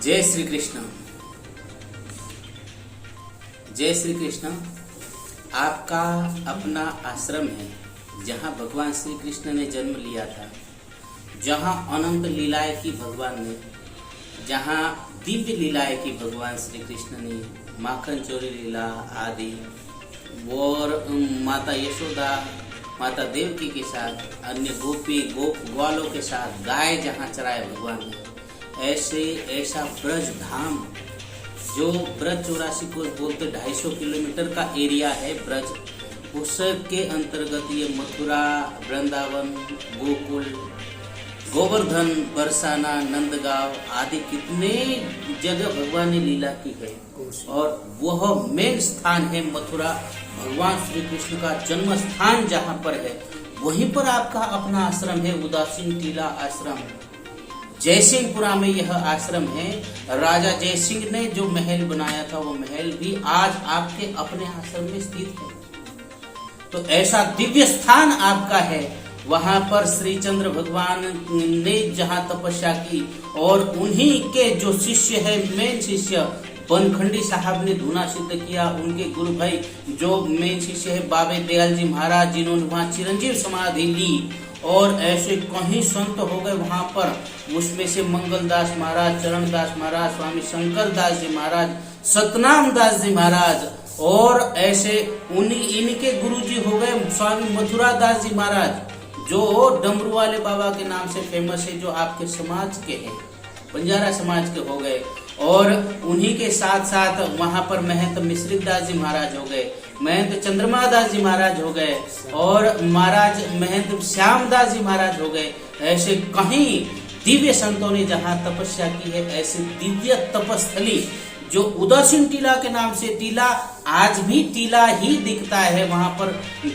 जय श्री कृष्ण। जय श्री कृष्ण। आपका अपना आश्रम है जहाँ भगवान श्री कृष्ण ने जन्म लिया था, जहाँ अनंत लीलाएं की भगवान ने, जहाँ दिव्य लीलाएं की भगवान श्री कृष्ण ने, माखन चोरी लीला आदि, और माता यशोदा माता देवकी के साथ, अन्य गोपी ग्वालों के साथ गाय जहाँ चराए भगवान ने, ऐसा ब्रज धाम जो ब्रज 84 को बोलते 250 किलोमीटर का एरिया है ब्रज, उसके अंतर्गत ये मथुरा, वृंदावन, गोकुल, गोवर्धन, बरसाना, नंदगांव आदि कितने जगह भगवान ने लीला की है। और वह मेन स्थान है मथुरा, भगवान श्री कृष्ण का जन्म स्थान जहाँ पर है, वहीं पर आपका अपना आश्रम है, उदासीन टीला आश्रम। जयसिंहपुरा में यह आश्रम है। राजा जयसिंह ने जो महल बनाया था वो महल भी आज आपके अपने आश्रम में स्थित है। तो ऐसा दिव्य स्थान आपका है, वहां पर श्री चंद्र भगवान ने जहां तपस्या की, और उन्हीं के जो शिष्य है, मेन शिष्य बनखंडी साहब ने धूना सिद्ध किया। उनके गुरु भाई जो मेन शिष्य है बाबे दयाल जी महाराज, जिन्होंने वहां चिरंजीव समाधि ली, और ऐसे कहीं संत हो गए वहां पर। उसमें से मंगलदास महाराज, चरणदास महाराज, स्वामी शंकर दास जी महाराज, सतनाम दास जी महाराज, और ऐसे इनके गुरुजी हो गए स्वामी मथुरा दास जी महाराज, जो डमरू वाले बाबा के नाम से फेमस है, जो आपके समाज के हैं, बंजारा समाज के हो गए। और उन्हीं के साथ साथ वहां पर महंत मिश्रित दास जी महाराज हो गए, महंत चंद्रमा दास जी महाराज हो गए, और महाराज महंत श्याम दास जी महाराज हो गए। ऐसे कहीं दिव्य संतों ने जहाँ तपस्या की है, ऐसे दिव्य तपस्थली जो उदासीन टीला के नाम से, टीला आज भी टीला ही दिखता है। वहां पर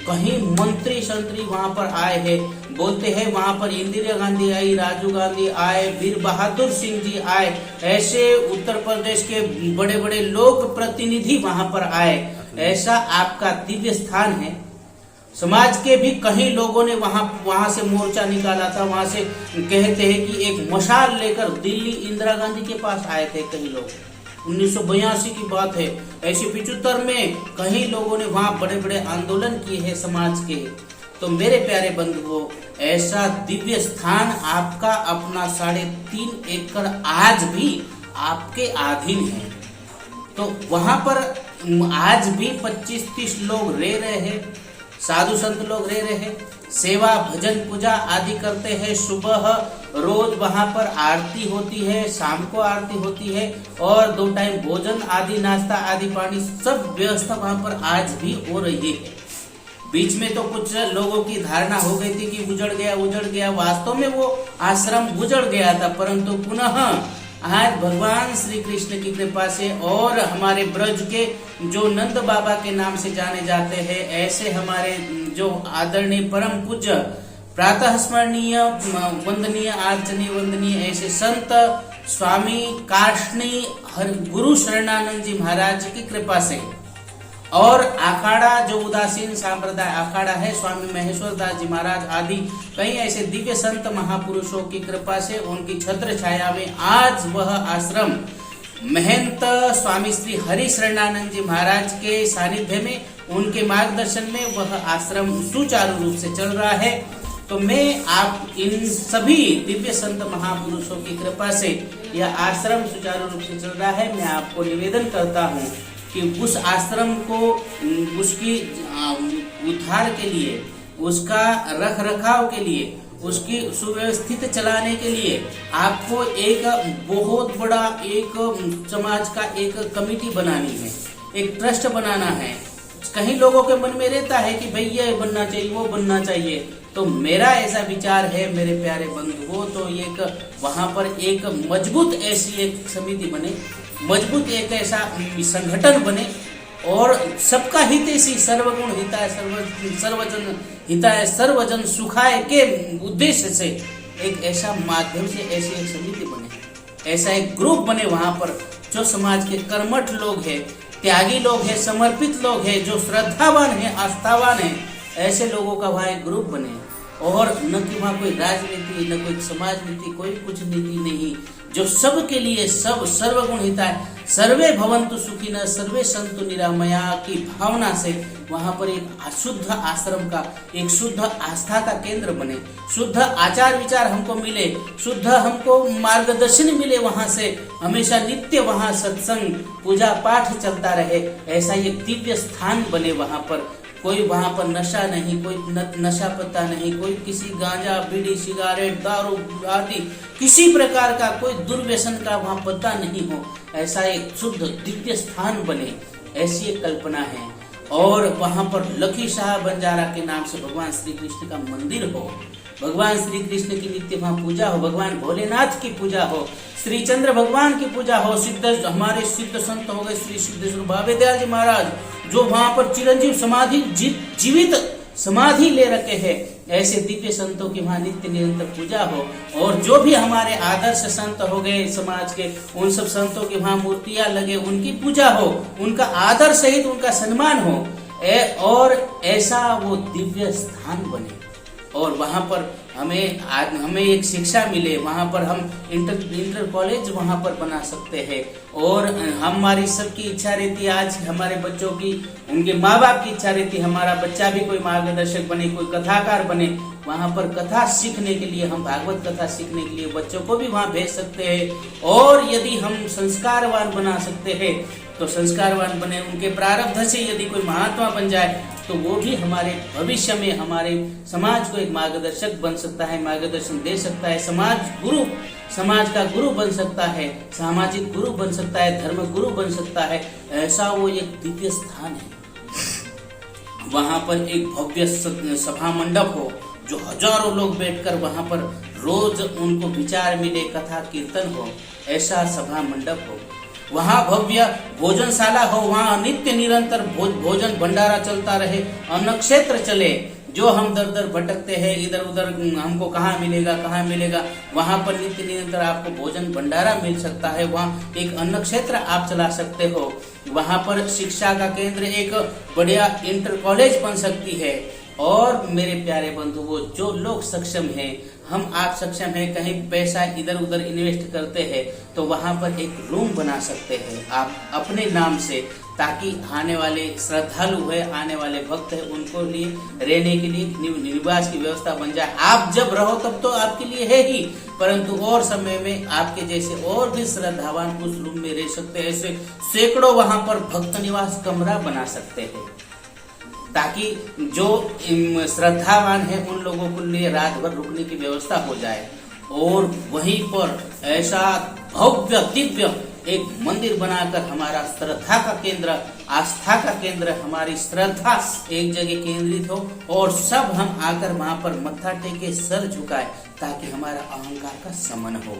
कहीं मंत्री संतरी वहां पर आए हैं, बोलते हैं वहां पर इंदिरा गांधी आई, राजीव गांधी आए, वीर बहादुर सिंह जी आए, ऐसे उत्तर प्रदेश के बड़े बड़े लोक प्रतिनिधि वहां पर आए। ऐसा आपका दिव्य स्थान है। समाज के भी कहीं लोगों ने वहां से मोर्चा निकाला था। वहां से कहते हैं कि एक मशाल लेकर दिल्ली इंदिरा गांधी के पास आए थे कई लोग। 1982 की बात है। ऐसे 75 में कहीं लोगों ने वहां बड़े बड़े आंदोलन किए हैं समाज के। तो मेरे प्यारे बंधुओं, ऐसा दिव्य स्थान आपका अपना 3.5 एकड़ आज भी आपके अधीन है। तो वहां पर आज भी 25-30 लोग रह रहे हैं, साधु संत लोग रह रहे हैं, सेवा भजन पूजा आदि करते हैं। सुबह रोज वहां पर आरती होती है, शाम को आरती होती है, और 2 टाइम भोजन आदि, नाश्ता आदि, पानी सब व्यवस्था वहां पर आज भी हो रही है। बीच में तो कुछ लोगों की धारणा हो गई थी कि उजड़ गया। वास्तव में वो आश्रम उजड़ गया था, परंतु पुनः आज भगवान श्री कृष्ण की कृपा से, और हमारे ब्रज के जो नंद बाबा के नाम से जाने जाते हैं, ऐसे हमारे जो आदरणीय परम पूज्य, प्रातः स्मरणीय, वंदनीय, आर्चनीय, वंदनीय ऐसे संत स्वामी काष्णी गुरु शरणानंद जी महाराज की कृपा से, और अखाड़ा जो उदासीन संप्रदाय अखाड़ा है, स्वामी महेश्वर दास जी महाराज आदि कई ऐसे दिव्य संत महापुरुषों की कृपा से, उनकी छत्र छाया में आज वह आश्रम महंत स्वामी श्री हरि शरणानंद जी महाराज के सानिध्य में, उनके मार्गदर्शन में वह आश्रम सुचारू रूप से चल रहा है। तो मैं आप इन सभी दिव्य संत महापुरुषों की कृपा से यह आश्रम सुचारू रूप से चल रहा है। मैं आपको निवेदन करता हूँ कि उस आश्रम को, उसकी उद्धार के लिए, उसका रख रखाव के लिए, उसकी सुव्यवस्थित चलाने के लिए आपको एक बहुत बड़ा एक समाज का एक कमेटी बनानी है, एक ट्रस्ट बनाना है। कहीं लोगों के मन में रहता है कि भाई ये बनना चाहिए, वो बनना चाहिए। तो मेरा ऐसा विचार है मेरे प्यारे बंधुओं, तो एक वहां पर एक मजबूत ऐसी एक समिति बने, मजबूत एक ऐसा संगठन बने, और सबका हितैषी, सर्वगुण हिताय, सर्वजन हिताय, सर्वजन सुखाय के उद्देश्य से एक ऐसा माध्यम से ऐसी एक समिति बने, ऐसा एक ग्रुप बने वहां पर, जो समाज के कर्मठ लोग हैं, त्यागी लोग हैं, समर्पित लोग हैं, जो श्रद्धावान हैं, आस्थावान हैं, ऐसे लोगों का वहां एक ग्रुप बने। और न कि वहाँ कोई राजनीति, न कोई समाज नीति, कोई कुछ नीति नहीं। जो सबके लिए सब सर्वगुण हिताय, सर्वे भवन्तु सुखिनः, सर्वे सन्तु निरामया की भावना से वहां पर एक शुद्ध आश्रम का, एक शुद्ध आस्था का केंद्र बने, शुद्ध आचार विचार हमको मिले, शुद्ध हमको मार्गदर्शन मिले, वहां से हमेशा नित्य वहां सत्संग पूजा पाठ चलता रहे, ऐसा एक दिव्य स्थान बने। वहां पर कोई वहां पर नशा नहीं, कोई नशा पत्ता नहीं, कोई किसी गांजा बीड़ी सिगारेट दारू आदि किसी प्रकार का कोई दुर्व्यसन का वहां पता नहीं हो, ऐसा एक शुद्ध दिव्य स्थान बने, ऐसी एक कल्पना है। और वहां पर लकी शाह बंजारा के नाम से भगवान श्री कृष्ण का मंदिर हो, भगवान श्री कृष्ण की नित्य वहां पूजा हो, भगवान भोलेनाथ की पूजा हो, श्री चंद्र भगवान की पूजा हो, हमारे सिद्ध संत हो गए श्री सिद्धेश्वर बाबे दयाल जी महाराज, जो वहां पर चिरंजीव समाधि जीवित समाधि ले रखे हैं, ऐसे दिव्य संतों की वहां नित्य निरंतर पूजा हो। और जो भी हमारे आदर्श संत हो गए समाज के, उन सब संतों की वहां मूर्तियां लगे, उनकी पूजा हो, उनका आदर सहित उनका सम्मान हो, और ऐसा वो दिव्य स्थान बने। और वहां पर हमें एक शिक्षा मिले, वहां पर हम इंटर कॉलेज वहां पर बना सकते हैं। और हमारी सबकी इच्छा रहती है, आज हमारे बच्चों की, उनके माँ बाप की इच्छा रहती है हमारा बच्चा भी कोई मार्गदर्शक बने, कोई कथाकार बने। वहां पर कथा सीखने के लिए, हम भागवत कथा सीखने के लिए बच्चों को भी वहां भेज सकते हैं। और यदि हम संस्कारवान बना सकते हैं तो संस्कारवान बने, उनके प्रारब्ध से यदि कोई महात्मा बन जाए तो वो भी हमारे भविष्य में हमारे समाज को एक मार्गदर्शक बन सकता है, मार्गदर्शन दे सकता है, समाज का गुरु बन सकता है, सामाजिक गुरु बन सकता है, धर्म गुरु बन सकता है। ऐसा वो एक दिव्य स्थान है। वहां पर एक भव्य सभा मंडप हो, जो हजारों लोग बैठकर वहां पर रोज उनको विचार मिले, कथा कीर्तन हो, ऐसा सभा मंडप हो। वहां भव्य भोजनशाला हो, वहां नित्य निरंतर भोजन भंडारा चलता रहे, अन्न क्षेत्र चले। जो हम दर दर भटकते हैं, इधर उधर हमको कहाँ मिलेगा, वहां पर नित्य निरंतर आपको भोजन भंडारा मिल सकता है। वहाँ एक अन्न क्षेत्र आप चला सकते हो। वहां पर शिक्षा का केंद्र, एक बढ़िया इंटर कॉलेज बन सकती है। और मेरे प्यारे बंधुओं, जो लोग सक्षम हैं, हम आप सक्षम हैं, कहीं पैसा इधर उधर इन्वेस्ट करते हैं, तो वहां पर एक रूम बना सकते हैं आप अपने नाम से, ताकि आने वाले श्रद्धालु है, आने वाले भक्त है, उनको लिए रहने के लिए निवास की व्यवस्था बन जाए। आप जब रहो तब तो आपके लिए है ही, परंतु और समय में आपके जैसे और भी श्रद्धावान उस रूम में रह सकते हैं। ऐसे सैकड़ों वहां पर भक्त निवास कमरा बना सकते हैं, ताकि जो श्रद्धावान है उन लोगों के लिए रात भर रुकने की व्यवस्था हो जाए। और वहीं पर ऐसा भव्य दिव्य एक मंदिर बनाकर हमारा श्रद्धा का केंद्र, आस्था का केंद्र, हमारी श्रद्धा एक जगह केंद्रित हो और सब हम आकर वहां पर मत्था टेके सर झुकाए, ताकि हमारा अहंकार का शमन हो।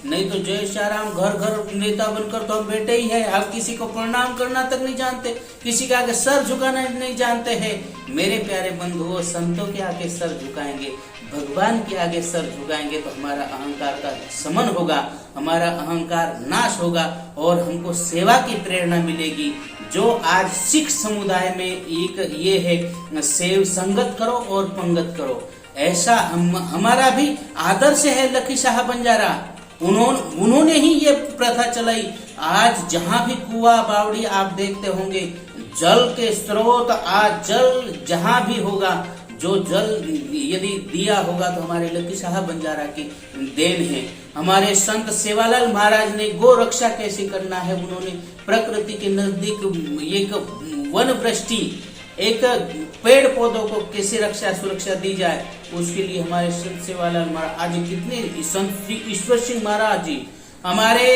नहीं तो जय श्री राम घर घर नेता बनकर तो हम बैठे ही है, आप किसी को प्रणाम करना तक नहीं जानते, किसी के आगे सर झुकाना नहीं जानते हैं। मेरे प्यारे बंधुओं, संतों के आगे सर झुकाएंगे, भगवान के आगे सर झुकाएंगे तो हमारा अहंकार का शमन होगा, हमारा अहंकार नाश होगा और हमको सेवा की प्रेरणा मिलेगी। जो आज सिख समुदाय में एक ये है, सेव संगत करो और पंगत करो, ऐसा हमारा भी आदर्श है। लकी शाह बंजारा उन्होंने ही ये प्रथा चलाई। आज जहां भी कुआं बावड़ी आप देखते होंगे, जल के स्रोत, आज जल जहां भी होगा, जो जल यदि दिया होगा तो हमारे लकी शाह बंजारा की देन है। हमारे संत सेवालाल महाराज ने गो रक्षा कैसे करना है, उन्होंने प्रकृति के नजदीक एक वन वृष्टि, एक पेड़ पौधों को कैसे रक्षा सुरक्षा दी जाए, उसके लिए हमारे संत सेवालाल महाराज, आज कितने संत श्री ईश्वर सिंह महाराज जी, हमारे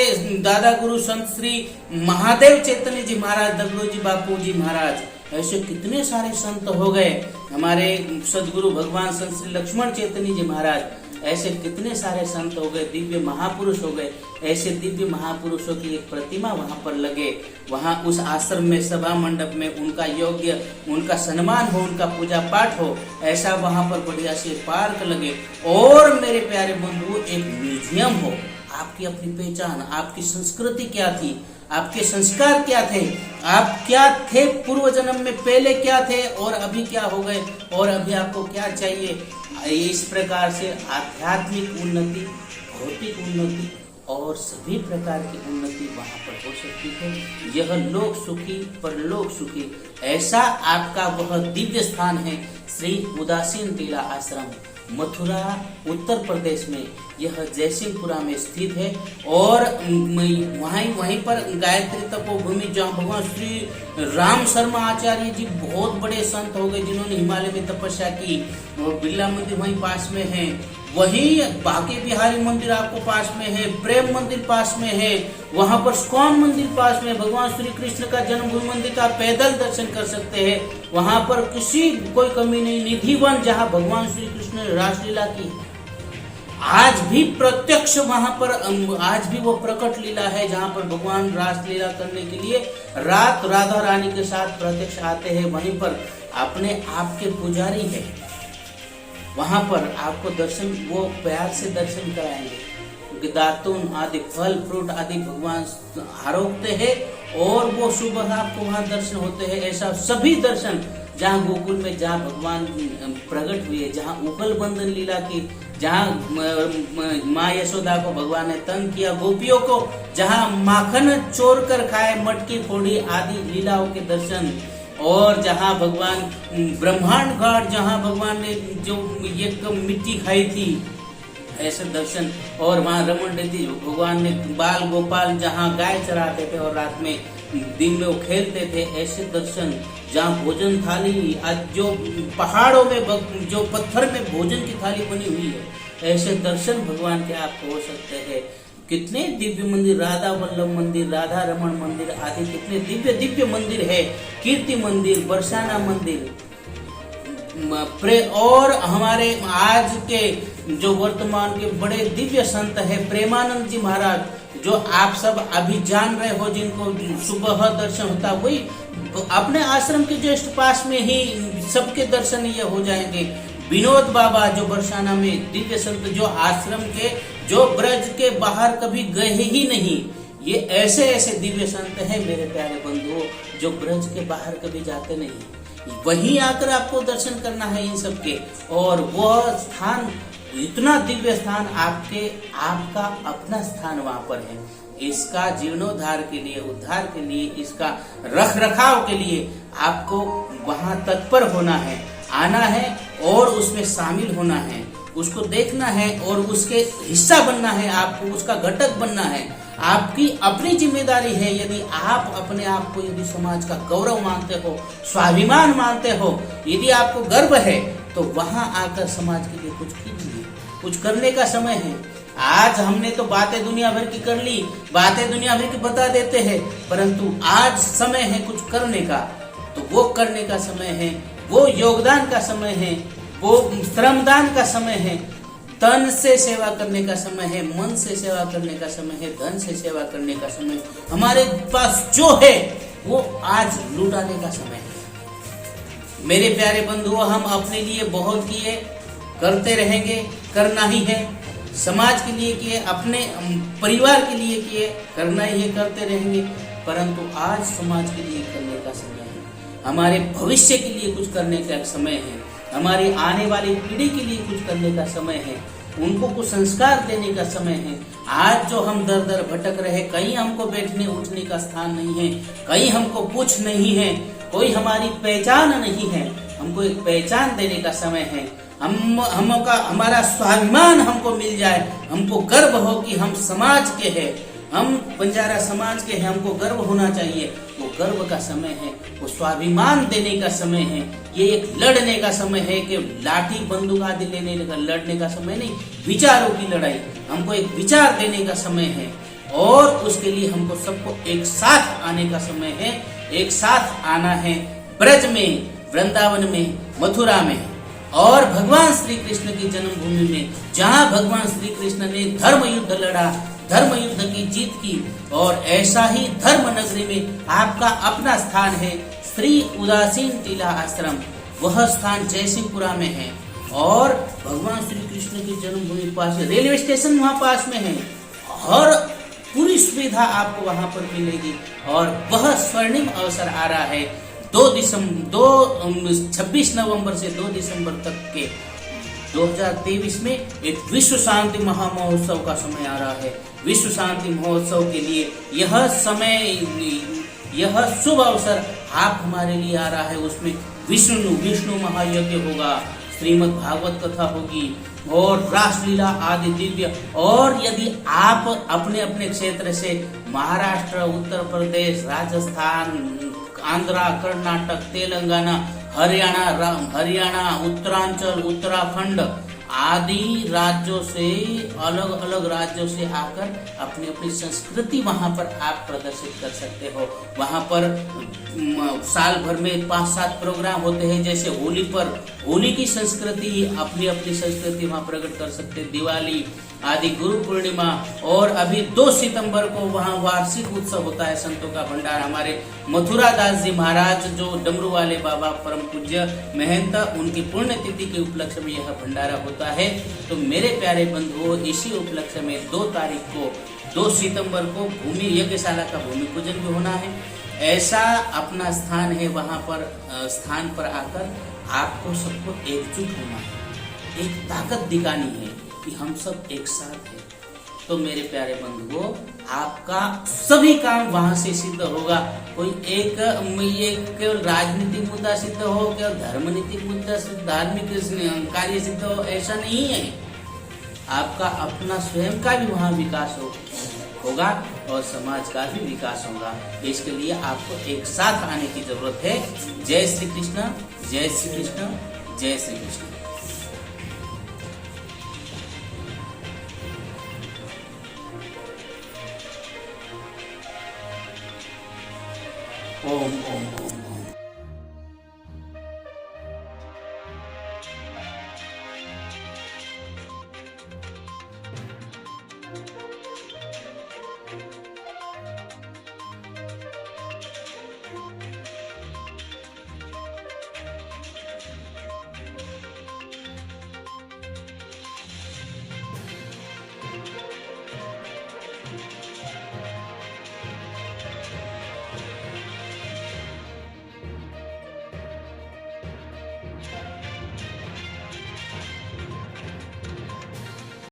दादा गुरु संत श्री महादेव चैतन्य जी महाराज, दगड़ू जी बापू जी महाराज, ऐसे कितने सारे संत हो गए। हमारे सदगुरु भगवान संत श्री लक्ष्मण चैतन्य जी महाराज, ऐसे कितने सारे संत हो गए, दिव्य महापुरुष हो गए। ऐसे दिव्य महापुरुषों की एक प्रतिमा वहां पर लगे, वहां उस आश्रम में सभा मंडप में उनका योग्य, उनका सम्मान हो, उनका पूजा पाठ हो, ऐसा वहां पर बढ़िया से पार्क लगे। और मेरे प्यारे बंधुओं, एक म्यूजियम हो, आपकी अपनी पहचान, आपकी संस्कृति क्या थी, आपके संस्कार क्या थे, आप क्या थे पूर्व जन्म में, पहले क्या थे और अभी क्या हो गए, और अभी आपको क्या चाहिए। इस प्रकार से आध्यात्मिक उन्नति, भौतिक उन्नति और सभी प्रकार की उन्नति वहाँ पर हो सकती है। यह लोक सुखी परलोक सुखी, ऐसा आपका वह दिव्य स्थान है श्री उदासीन टीला आश्रम, मथुरा उत्तर प्रदेश में। यह जयसिंहपुरा में स्थित है और वहीं पर गायत्री तपोभूमि, जहाँ भगवान श्री राम शर्मा आचार्य जी बहुत बड़े संत हो गए जिन्होंने हिमालय में तपस्या की, और बिरला मंदिर वहीं पास में है। वही बांके बिहारी मंदिर आपको पास में है, प्रेम मंदिर पास में है, वहां पर स्कॉन मंदिर पास में, भगवान श्री कृष्ण का जन्मभूमि मंदिर का पैदल दर्शन कर सकते हैं। वहां पर किसी कोई कमी नहीं। निधिवन, जहां भगवान श्री कृष्ण ने रासलीला की, आज भी प्रत्यक्ष वहां पर आज भी वो प्रकट लीला है जहां पर भगवान रासलीला करने के लिए रात राधा रानी के साथ प्रत्यक्ष आते हैं। वहीं पर अपने आप के पुजारी है, वहां पर आपको दर्शन वो प्यार से दर्शन कराएंगे, क्योंकि दातून आदि फल फ्रूट आदि भगवान आरोपते हैं और वो सुबह आपको वहां दर्शन होते हैं। ऐसा सभी दर्शन जहाँ गोकुल में जहाँ भगवान प्रकट हुए, जहाँ उगल बंधन लीला की, जहाँ माँ यशोदा को भगवान ने तंग किया, गोपियों को जहाँ माखन चोर कर खाए, मटकी फोड़ी आदि लीलाओं के दर्शन, और जहाँ भगवान ब्रह्मांड घाट, जहाँ भगवान ने जो एक मिट्टी खाई थी, ऐसे दर्शन, और वहाँ रमन रेती भगवान ने बाल गोपाल जहाँ गाय चराते थे और रात में दिन में वो खेलते थे, ऐसे दर्शन, जहाँ भोजन थाली जो पहाड़ों में जो पत्थर में भोजन की थाली बनी हुई है, ऐसे दर्शन भगवान के आपको हो सकते हैं। कितने दिव्य मंदिर, राधा वल्लभ मंदिर, राधा रमण मंदिर आदि कितने दिव्य दिव्य मंदिर है, कीर्ति मंदिर, बरसाना मंदिर, और हमारे आज के जो वर्तमान के बड़े दिव्य संत है प्रेमानंद जी महाराज, जो आप सब अभी जान रहे हो, जिनको सुबह दर्शन होता, वही अपने आश्रम के जस्ट पास में ही सबके दर्शन ये हो जाएंगे। विनोद बाबा जो बरसाना में दिव्य संत, जो आश्रम के, जो ब्रज के बाहर कभी गए ही नहीं, ये ऐसे ऐसे दिव्य संत हैं मेरे प्यारे बंधुओं, जो ब्रज के बाहर कभी जाते नहीं, वहीं आकर आपको दर्शन करना है इन सबके। और वह स्थान, इतना दिव्य स्थान आपका अपना स्थान वहां पर है। इसका जीर्णोद्धार के लिए, उद्धार के लिए, इसका रख रखाव के लिए आपको वहां तत्पर होना है, आना है और उसमें शामिल होना है, उसको देखना है और उसके हिस्सा बनना है, आपको उसका घटक बनना है। आपकी अपनी जिम्मेदारी है। यदि आप अपने आप को यदि समाज का गौरव मानते हो, स्वाभिमान मानते हो, यदि आपको गर्व है, तो वहां आकर समाज के लिए कुछ कीजिए। कुछ करने का समय है। आज हमने तो बातें दुनिया भर की कर ली, बातें दुनिया भर की बता देते हैं, परंतु आज समय है कुछ करने का। तो वो करने का समय है, वो योगदान का समय है, वो श्रमदान का समय है, तन से सेवा करने का समय है, मन से सेवा करने का समय है, धन से सेवा करने का समय। हमारे पास जो है वो आज लुटाने का समय है। मेरे प्यारे बंधुओं, हम अपने लिए बहुत किए, करते रहेंगे, करना ही है। समाज के लिए किए, अपने परिवार के लिए किए, करना ही है, करते रहेंगे। परंतु आज समाज के लिए करने का समय है, हमारे भविष्य के लिए कुछ करने का समय है, हमारी आने वाली पीढ़ी के लिए कुछ करने का समय है, उनको कुछ संस्कार देने का समय है। आज जो हम दर दर भटक रहे, कहीं हमको बैठने उठने का स्थान नहीं है, कहीं हमको कुछ नहीं है, कोई हमारी पहचान नहीं है, हमको एक पहचान देने का समय है। हमारा स्वाभिमान हमको मिल जाए, हमको गर्व हो कि हम समाज के हैं, हम बंजारा समाज के हैं, हमको गर्व होना चाहिए। वो गर्व का समय है, वो स्वाभिमान देने का समय है। ये एक लड़ने का समय है कि लाठी बंदूक आदि लेने का, लड़ने का समय नहीं, विचारों की लड़ाई। हमको एक विचार देने का समय है और उसके लिए हमको सबको एक साथ आने का समय है। एक साथ आना है ब्रज में, वृंदावन में, मथुरा में और भगवान श्री कृष्ण की जन्मभूमि में, जहाँ भगवान श्री कृष्ण ने धर्म युद्ध लड़ा, धर्म युद्ध की जीत की। और ऐसा ही धर्म नगरी में आपका अपना स्थान है, श्री उदासीन टीला आश्रम। वह स्थान जयसिंहपुरा में है और भगवान श्री कृष्ण की जन्मभूमि पास है, रेलवे स्टेशन वहाँ पास में है, और पूरी सुविधा आपको वहाँ पर मिलेगी। और वह स्वर्णिम अवसर आ रहा है 26 नवंबर से 2 दिसंबर तक के 2023 में एक विश्व शांति महामहोत्सव का समय आ रहा है। विश्व शांति महोत्सव के लिए यह समय, यह शुभ अवसर आप हमारे लिए आ रहा है। उसमें विष्णु महायज्ञ होगा, श्रीमद् भागवत कथा होगी और रासलीला आदि दिव्य। और यदि आप अपने अपने क्षेत्र से महाराष्ट्र, उत्तर प्रदेश, राजस्थान, आंध्रा, कर्नाटक, तेलंगाना, हरियाणा, उत्तरांचल, उत्तराखंड आदि राज्यों से, अलग अलग राज्यों से आकर अपनी अपनी संस्कृति वहां पर आप प्रदर्शित कर सकते हो। वहां पर साल भर में 5-7 प्रोग्राम होते हैं। जैसे होली पर होली की संस्कृति, अपनी अपनी संस्कृति वहां प्रकट कर सकते हैं। दिवाली आदि, गुरु पूर्णिमा, और अभी 2 सितंबर को वहाँ वार्षिक उत्सव होता है संतों का भंडार। हमारे मथुरा दास जी महाराज जो डमरू वाले बाबा परम पूज्य महंत, उनकी पुण्यतिथि के उपलक्ष्य में यह भंडारा होता है। तो मेरे प्यारे बंधुओं, इसी उपलक्ष्य में 2 तारीख को, 2 सितंबर को भूमि यज्ञशाला का भूमि पूजन भी होना है। ऐसा अपना स्थान है, वहाँ पर स्थान पर आकर आपको सबको एकजुट होना है, एक ताकत दिखानी है कि हम सब एक साथ हैं। तो मेरे प्यारे बंधुओं, आपका सभी काम वहां से सिद्ध होगा। कोई एक केवल राजनीतिक मुद्दा सिद्ध हो, केवल धर्मनीतिक मुद्दा, धार्मिक कार्य सिद्ध हो, ऐसा नहीं है। आपका अपना स्वयं का भी वहां विकास होगा और समाज का भी विकास होगा। इसके लिए आपको एक साथ आने की जरूरत है। जय श्री कृष्ण, जय श्री कृष्ण, जय श्री कृष्ण। ओम ओम ओम।